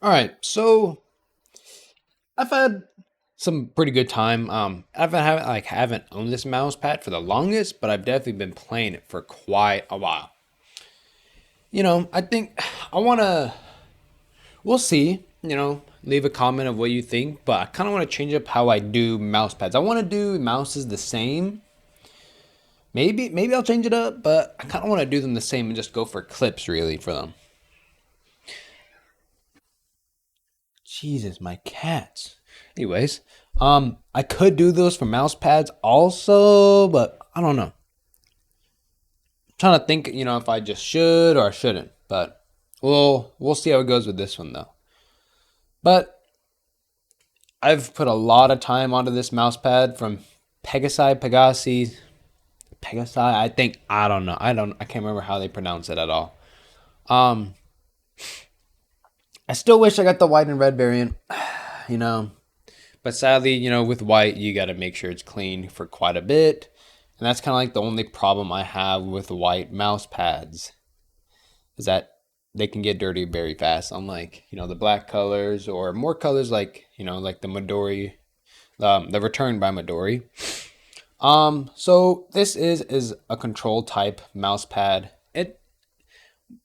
All right, so I've had some pretty good time. Haven't owned this mouse pad for the longest, but I've definitely been playing it for quite a while. I think I wanna. We'll see. Leave a comment of what you think, but I kind of want to change up how I do mouse pads. I want to do mouses the same. Maybe I'll change it up, but I kind of want to do them the same and just go for clips really for them. Jesus, my cats. Anyways, I could do those for mouse pads also, but I don't know. I'm trying to think, if I just should or I shouldn't. But we'll see how it goes with this one though. But I've put a lot of time onto this mouse pad from Pegasai. I don't know. I can't remember how they pronounce it at all. Um, I still wish I got the white and red variant. You know, But sadly, with white, you got to make sure it's clean for quite a bit. And that's kind of like the only problem I have with white mouse pads is that they can get dirty very fast. Unlike, the black colors or more colors like, like the Midori, the Return by Midori. So this is a control type mouse pad.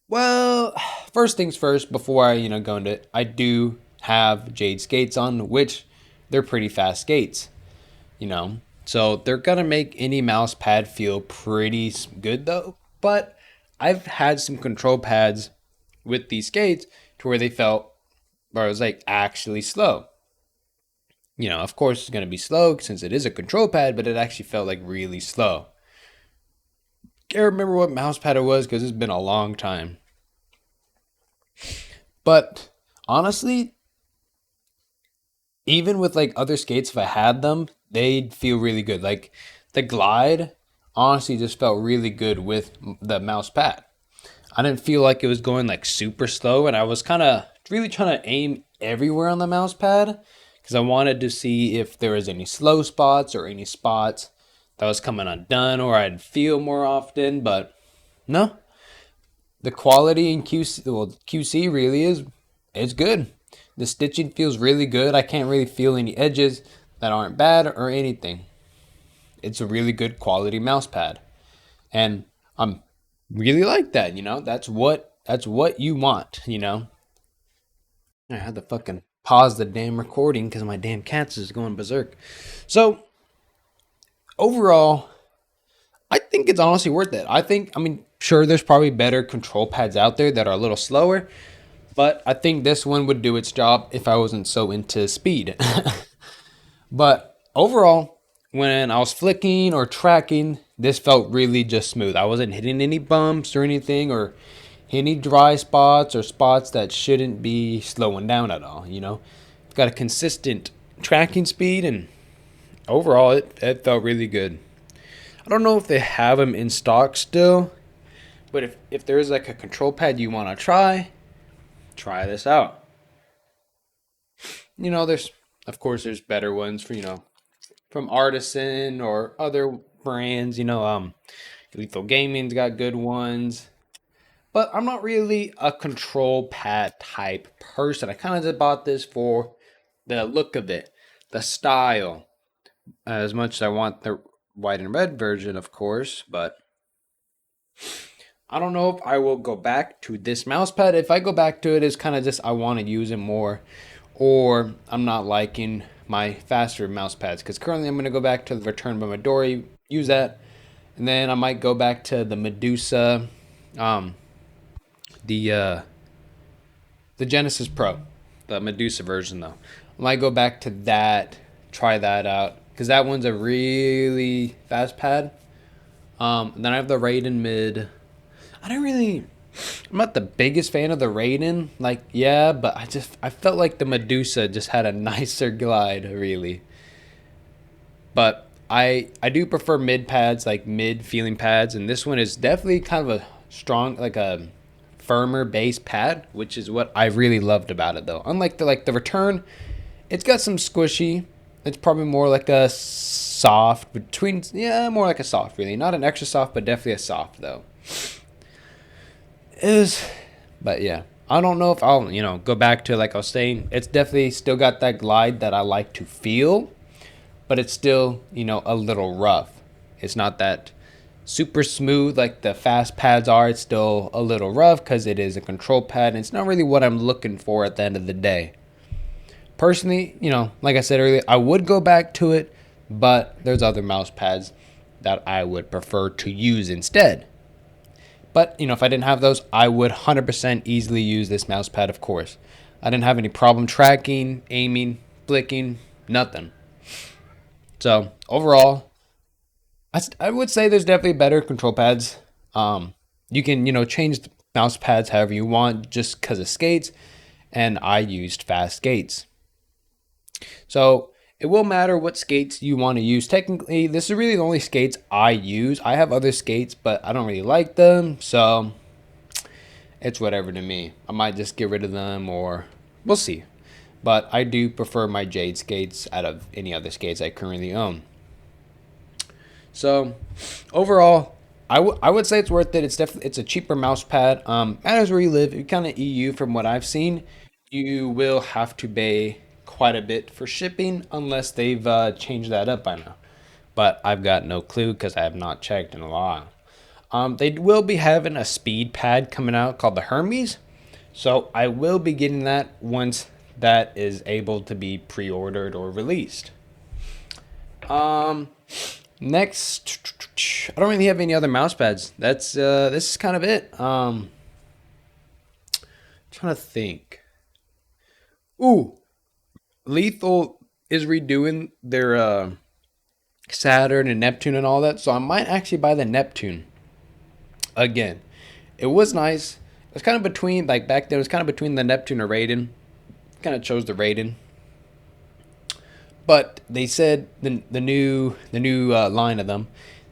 Well, first things first, before I, go into it, I do have Jade skates on, which they're pretty fast skates, you know. So they're gonna make any mouse pad feel pretty good though. But I've had some control pads with these skates to where they felt where it was like actually slow. Of course it's gonna be slow since it is a control pad, but it actually felt like really slow. Can't remember what mouse pad it was because it's been a long time. But honestly, even with like other skates, if I had them, they'd feel really good. Like the glide, honestly, just felt really good with the mouse pad. I didn't feel like it was going like super slow, and I was kind of really trying to aim everywhere on the mouse pad because I wanted to see if there was any slow spots or any spots that was coming undone or I'd feel more often. But no, the quality in QC really is it's good. The stitching feels really good. I can't really feel any edges that aren't bad or anything. It's a really good quality mouse pad. And I'm really like that. That's what you want. I had to fucking pause the damn recording because my damn cats is going berserk. So overall, I think it's honestly worth it. Sure, there's probably better control pads out there that are a little slower, but I think this one would do its job if I wasn't so into speed. But overall, when I was flicking or tracking, this felt really just smooth. I wasn't hitting any bumps or anything or any dry spots or spots that shouldn't be slowing down at all. It's got a consistent tracking speed and overall it felt really good. I don't know if they have them in stock still, but if there is like a control pad you want to try this out. There's of course there's better ones for from Artisan or other brands. Lethal Gaming's got good ones, but I'm not really a control pad type person. I kind of just bought this for the look of it, the style, as much as I want the white and red version, of course, but I don't know if I will go back to this mouse pad. If I go back to it, it's kind of just I want to use it more, or I'm not liking my faster mouse pads. Because currently I'm going to go back to the Return by Midori, use that, and then I might go back to the Medusa, um, the uh, the Genesis Pro, the Medusa version though. I might go back to that, try that out, because that one's a really fast pad. And then I have the Raiden Mid. I don't really. I'm not the biggest fan of the Raiden. Like, yeah, but I felt like the Medusa just had a nicer glide, really. But I do prefer mid pads, like mid feeling pads, and this one is definitely kind of a strong, like a firmer base pad, which is what I really loved about it though. Unlike the Return, it's got some squishy. It's probably more like a soft between, yeah, more like a soft really, not an extra soft, but definitely a soft though. Is, but yeah. I don't know if I'll, go back to, like I was saying, it's definitely still got that glide that I like to feel, but it's still, a little rough. It's not that super smooth like the fast pads are. It's still a little rough because it is a control pad, and it's not really what I'm looking for at the end of the day. Personally, like I said earlier, I would go back to it, but there's other mouse pads that I would prefer to use instead. But, if I didn't have those, I would 100% easily use this mouse pad, of course. I didn't have any problem tracking, aiming, flicking, nothing. So, overall, I would say there's definitely better control pads. You can, change the mouse pads however you want just because of skates, and I used fast skates. So it will matter what skates you want to use. Technically, this is really the only skates I use. I have other skates, but I don't really like them, so it's whatever to me. I might just get rid of them, or we'll see. But I do prefer my Jade skates out of any other skates I currently own. So overall, I would say it's worth it. It's a cheaper mouse pad. Matters where you live. You kind of EU from what I've seen, you will have to pay quite a bit for shipping unless they've changed that up by now. But I've got no clue because I have not checked in a while. They will be having a speed pad coming out called the Hermes, so I will be getting that once that is able to be pre-ordered or released. Next, I don't really have any other mouse pads. This is kind of it. Trying to think. Ooh, Lethal is redoing their Saturn and Neptune and all that, so I might actually buy the Neptune again. It was nice. It was kind of between, like back then, it was kind of between the Neptune or Raiden. Kind of chose the Raiden. But they said the new line of them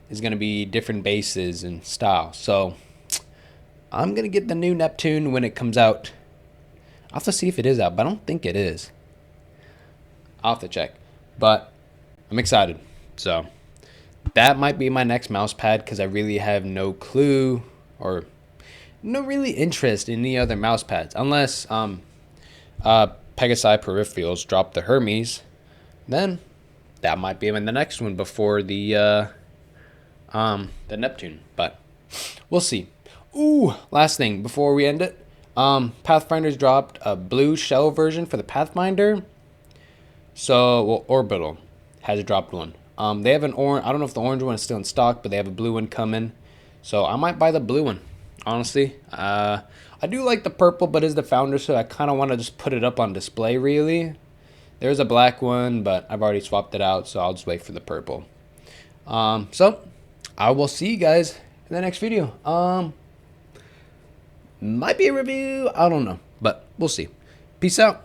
is going to be different bases and style. So I'm going to get the new Neptune when it comes out. I'll have to see if it is out, but I don't think it is. I'll have to check. But I'm excited. So that might be my next mouse pad because I really have no clue or no really interest in any other mouse pads unless Pegasai Peripherals drop the Hermes. Then that might be in the next one before the Neptune, but we'll see. Ooh, last thing before we end it, Pathfinder's dropped a blue shell version for the Pathfinder. So, well, Orbital has dropped one. They have an orange. I don't know if the orange one is still in stock, but they have a blue one coming. So I might buy the blue one. Honestly, I do like the purple, but it's the founder, so I kind of want to just put it up on display. Really. There's a black one, but I've already swapped it out, so I'll just wait for the purple. So I will see you guys in the next video. Might be a review, I don't know, but we'll see. Peace out.